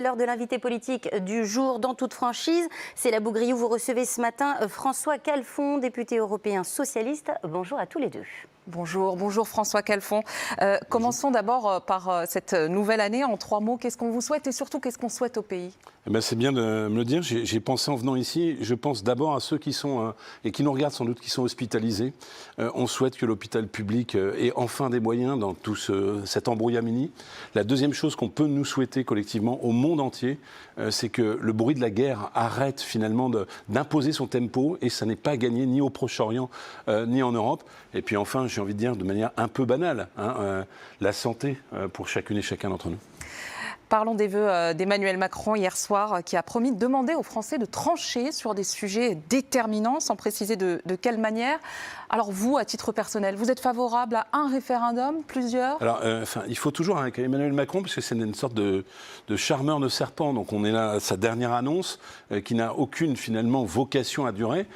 L'heure de l'invité politique du jour dans toute franchise, c'est la Bougriou. Vous recevez ce matin François Calfon, député européen socialiste. Bonjour à tous les deux. Bonjour, bonjour François Calfon. Commençons d'abord par cette nouvelle année. En 3 mots, qu'est-ce qu'on vous souhaite et surtout qu'est-ce qu'on souhaite au pays ? C'est bien de me le dire. J'ai pensé en venant ici, je pense d'abord à ceux qui sont, et qui nous regardent sans doute, qui sont hospitalisés. On souhaite que l'hôpital public ait enfin des moyens dans tout cet embrouillamini. La deuxième chose qu'on peut nous souhaiter collectivement au monde entier, c'est que le bruit de la guerre arrête finalement d'imposer son tempo, et ça n'est pas gagné ni au Proche-Orient ni en Europe. Et puis enfin, j'ai envie de dire de manière un peu banale, la santé pour chacune et chacun d'entre nous. Parlons des vœux d'Emmanuel Macron hier soir, qui a promis de demander aux Français de trancher sur des sujets déterminants, sans préciser de quelle manière. Alors vous, à titre personnel, vous êtes favorable à un référendum, plusieurs ? Alors, il faut toujours avec Emmanuel Macron, parce que c'est une sorte de charmeur de serpent. Donc on est là à sa dernière annonce, qui n'a aucune finalement vocation à durer.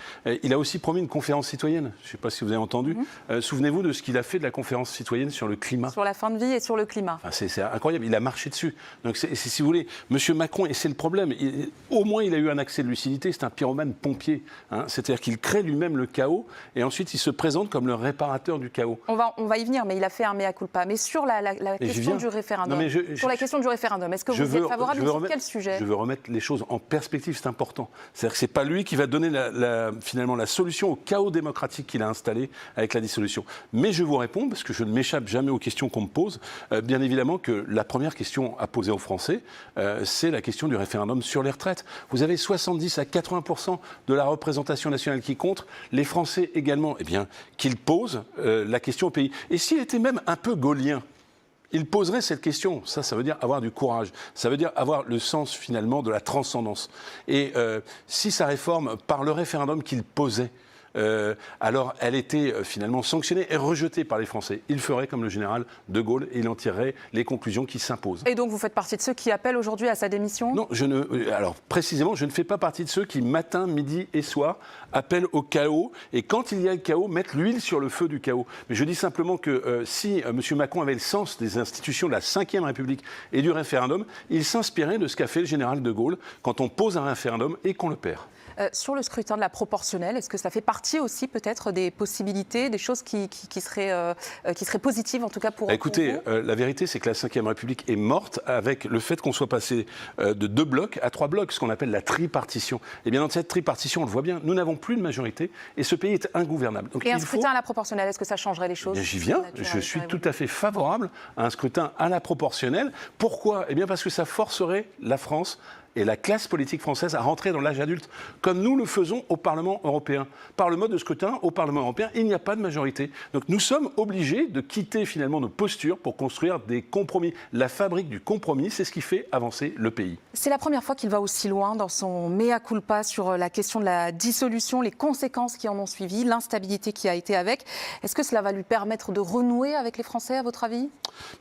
Il a aussi promis une conférence citoyenne. Je ne sais pas si vous avez entendu. Souvenez-vous de ce qu'il a fait de la conférence citoyenne sur le climat. Sur la fin de vie et sur le climat. C'est incroyable, il a marché dessus. Donc si vous voulez, M. Macron, et c'est le problème, au moins il a eu un accès de lucidité, c'est un pyromane pompier. C'est-à-dire qu'il crée lui-même le chaos et ensuite il se présente comme le réparateur du chaos. On va y venir, mais il a fait un mea culpa. Mais sur la question du référendum, la question du référendum, est-ce que vous êtes favorable sur quel sujet ? Je veux remettre les choses en perspective, c'est important. C'est-à-dire que ce n'est pas lui qui va donner finalement la solution au chaos démocratique qu'il a installé avec la dissolution. Mais je vous réponds, parce que je ne m'échappe jamais aux questions qu'on me pose, bien évidemment que la première question à poser aux Français, c'est la question du référendum sur les retraites. Vous avez 70 à 80% de la représentation nationale qui compte, les Français également, qu'ils posent la question au pays. Et s'il était même un peu gaullien, il poserait cette question. Ça veut dire avoir du courage. Ça veut dire avoir le sens, finalement, de la transcendance. Et si sa réforme, par le référendum qu'il posait, alors elle était finalement sanctionnée et rejetée par les Français, il ferait comme le général de Gaulle et il en tirerait les conclusions qui s'imposent. Et donc vous faites partie de ceux qui appellent aujourd'hui à sa démission ? Non, alors précisément, je ne fais pas partie de ceux qui, matin, midi et soir, appellent au chaos et quand il y a le chaos, mettent l'huile sur le feu du chaos. Mais je dis simplement que si M. Macron avait le sens des institutions de la Ve République et du référendum, il s'inspirait de ce qu'a fait le général de Gaulle quand on pose un référendum et qu'on le perd. Sur le scrutin de la proportionnelle, est-ce que ça fait partie aussi peut-être des possibilités, des choses qui seraient positives en tout cas pour vous ? Écoutez, la vérité c'est que la Ve République est morte avec le fait qu'on soit passé de 2 blocs à 3 blocs, ce qu'on appelle la tripartition. Et bien dans cette tripartition, on le voit bien, nous n'avons plus de majorité et ce pays est ingouvernable. Donc, et un scrutin à la proportionnelle, est-ce que ça changerait les choses ? J'y viens, je suis tout à fait favorable à un scrutin à la proportionnelle. Pourquoi ? Eh bien parce que ça forcerait la France et la classe politique française à rentrer dans l'âge adulte, comme nous le faisons au Parlement européen. Par le mode de scrutin, au Parlement européen, il n'y a pas de majorité. Donc nous sommes obligés de quitter finalement nos postures pour construire des compromis. La fabrique du compromis, c'est ce qui fait avancer le pays. C'est la première fois qu'il va aussi loin dans son mea culpa sur la question de la dissolution, les conséquences qui en ont suivi, l'instabilité qui a été avec. Est-ce que cela va lui permettre de renouer avec les Français, à votre avis ?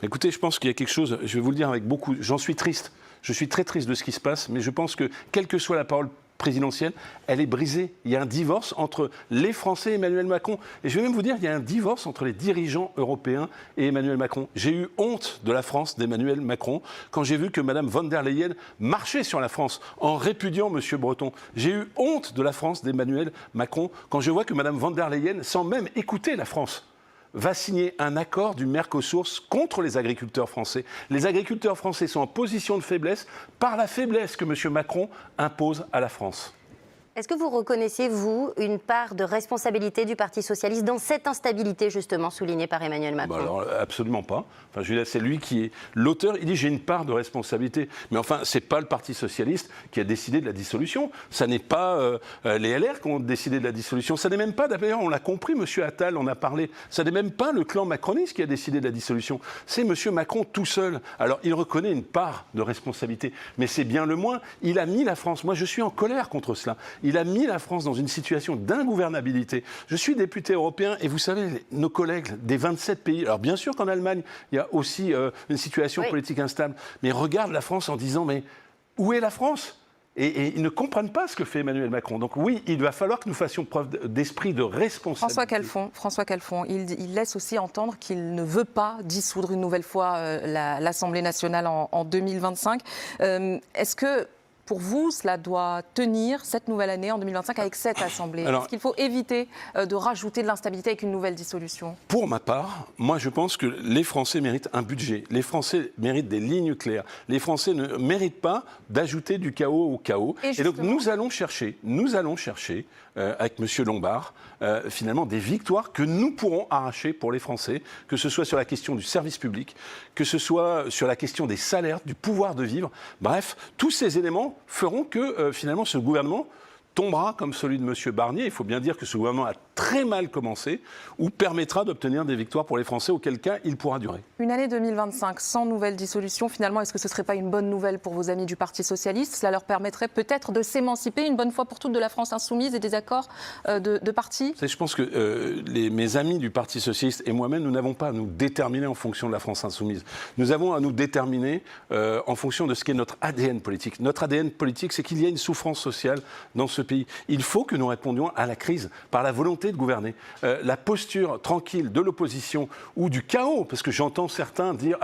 Écoutez, je pense qu'il y a quelque chose, je vais vous le dire avec beaucoup, j'en suis triste. Je suis très triste de ce qui se passe, mais je pense que, quelle que soit la parole présidentielle, elle est brisée. Il y a un divorce entre les Français et Emmanuel Macron. Et je vais même vous dire, il y a un divorce entre les dirigeants européens et Emmanuel Macron. J'ai eu honte de la France d'Emmanuel Macron quand j'ai vu que Mme von der Leyen marchait sur la France en répudiant M. Breton. J'ai eu honte de la France d'Emmanuel Macron quand je vois que Mme von der Leyen, sans même écouter la France, va signer un accord du Mercosur contre les agriculteurs français. Les agriculteurs français sont en position de faiblesse par la faiblesse que M. Macron impose à la France. Est-ce que vous reconnaissez, vous, une part de responsabilité du Parti socialiste dans cette instabilité, justement, soulignée par Emmanuel Macron ? Alors, absolument pas. Enfin, je veux dire, c'est lui qui est l'auteur. Il dit « j'ai une part de responsabilité ». Mais enfin, ce n'est pas le Parti socialiste qui a décidé de la dissolution. Ça n'est pas les LR qui ont décidé de la dissolution. Ça n'est même pas, d'ailleurs, on l'a compris, M. Attal en a parlé, ça n'est même pas le clan macroniste qui a décidé de la dissolution. C'est M. Macron tout seul. Alors, il reconnaît une part de responsabilité. Mais c'est bien le moins. Il a mis la France. Moi, je suis en colère contre cela. Il a mis la France dans une situation d'ingouvernabilité. Je suis député européen et vous savez, nos collègues des 27 pays, alors bien sûr qu'en Allemagne, il y a aussi une situation politique instable, mais regarde la France en disant, mais où est la France ? Et ils ne comprennent pas ce que fait Emmanuel Macron. Donc oui, il va falloir que nous fassions preuve d'esprit de responsabilité. François Calfon, il laisse aussi entendre qu'il ne veut pas dissoudre une nouvelle fois l'Assemblée nationale en 2025. Est-ce que, pour vous, cela doit tenir cette nouvelle année en 2025 avec cette Assemblée? Est-ce qu'il faut éviter de rajouter de l'instabilité avec une nouvelle dissolution? Pour ma part, moi je pense que les Français méritent un budget. Les Français méritent des lignes claires. Les Français ne méritent pas d'ajouter du chaos au chaos. Et donc nous allons chercher avec M. Lombard, finalement des victoires que nous pourrons arracher pour les Français, que ce soit sur la question du service public, que ce soit sur la question des salaires, du pouvoir de vivre. Bref, tous ces éléments feront que finalement ce gouvernement tombera comme celui de M. Barnier. Il faut bien dire que ce gouvernement a très mal commencé, ou permettra d'obtenir des victoires pour les Français, auquel cas il pourra durer. Une année 2025 sans nouvelle dissolution, finalement, est-ce que ce ne serait pas une bonne nouvelle pour vos amis du Parti Socialiste? Cela leur permettrait peut-être de s'émanciper une bonne fois pour toutes de la France insoumise et des accords de parti? Je pense que mes amis du Parti Socialiste et moi-même, nous n'avons pas à nous déterminer en fonction de la France insoumise. Nous avons à nous déterminer en fonction de ce qu'est notre ADN politique. Notre ADN politique, c'est qu'il y a une souffrance sociale dans ce pays. Il faut que nous répondions à la crise par la volonté de gouverner. La posture tranquille de l'opposition ou du chaos, parce que j'entends certains dire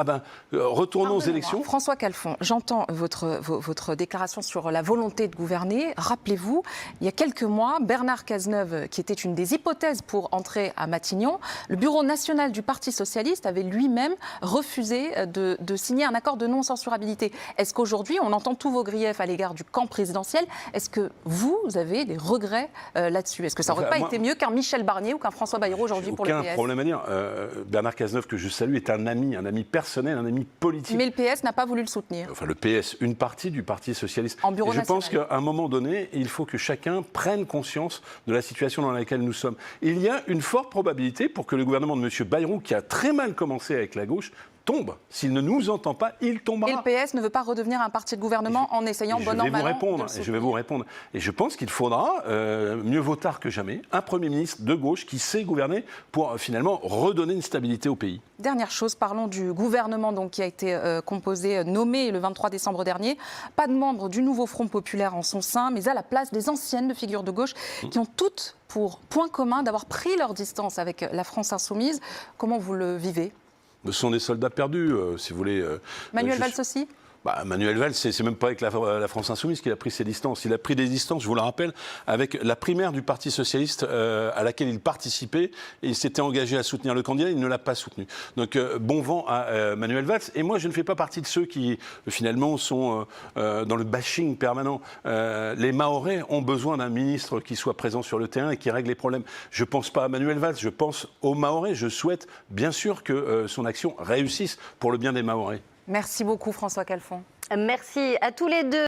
retournons aux élections. François Calfon, j'entends votre déclaration sur la volonté de gouverner. Rappelez-vous, il y a quelques mois, Bernard Cazeneuve, qui était une des hypothèses pour entrer à Matignon, le bureau national du Parti Socialiste avait lui-même refusé de signer un accord de non-censurabilité. Est-ce qu'aujourd'hui, on entend tous vos griefs à l'égard du camp présidentiel? Est-ce que vous avez des regrets là-dessus? Est-ce que ça n'aurait pas été mieux qu'un Michel Barnier ou qu'un François Bayrou aujourd'hui pour le PS? Aucun problème à dire. Bernard Cazeneuve, que je salue, est un ami personnel, un ami politique. Mais le PS n'a pas voulu le soutenir. Enfin, le PS, une partie du Parti Socialiste. En bureau national. Je pense qu'à un moment donné, il faut que chacun prenne conscience de la situation dans laquelle nous sommes. Il y a une forte probabilité pour que le gouvernement de M. Bayrou, qui a très mal commencé avec la gauche, tombe. S'il ne nous entend pas, il tombera. Et le PS ne veut pas redevenir un parti de gouvernement en essayant bon an, mal an. Je vais vous répondre. Et je pense qu'il faudra, mieux vaut tard que jamais, un Premier ministre de gauche qui sait gouverner pour finalement redonner une stabilité au pays. Dernière chose, parlons du gouvernement donc, qui a été nommé le 23 décembre dernier. Pas de membres du nouveau Front populaire en son sein, mais à la place des anciennes figures de gauche qui ont toutes pour point commun d'avoir pris leur distance avec la France insoumise. Comment vous le vivez ? Ce sont des soldats perdus, si vous voulez. Manuel Valls aussi ? Manuel Valls, c'est même pas avec la France Insoumise qu'il a pris ses distances. Il a pris des distances, je vous le rappelle, avec la primaire du Parti Socialiste à laquelle il participait. Et il s'était engagé à soutenir le candidat, il ne l'a pas soutenu. Donc bon vent à Manuel Valls. Et moi, je ne fais pas partie de ceux qui, finalement, sont dans le bashing permanent. Les Mahorais ont besoin d'un ministre qui soit présent sur le terrain et qui règle les problèmes. Je ne pense pas à Manuel Valls, je pense aux Mahorais. Je souhaite, bien sûr, que son action réussisse pour le bien des Mahorais. Merci beaucoup François Calfon. Merci à tous les deux.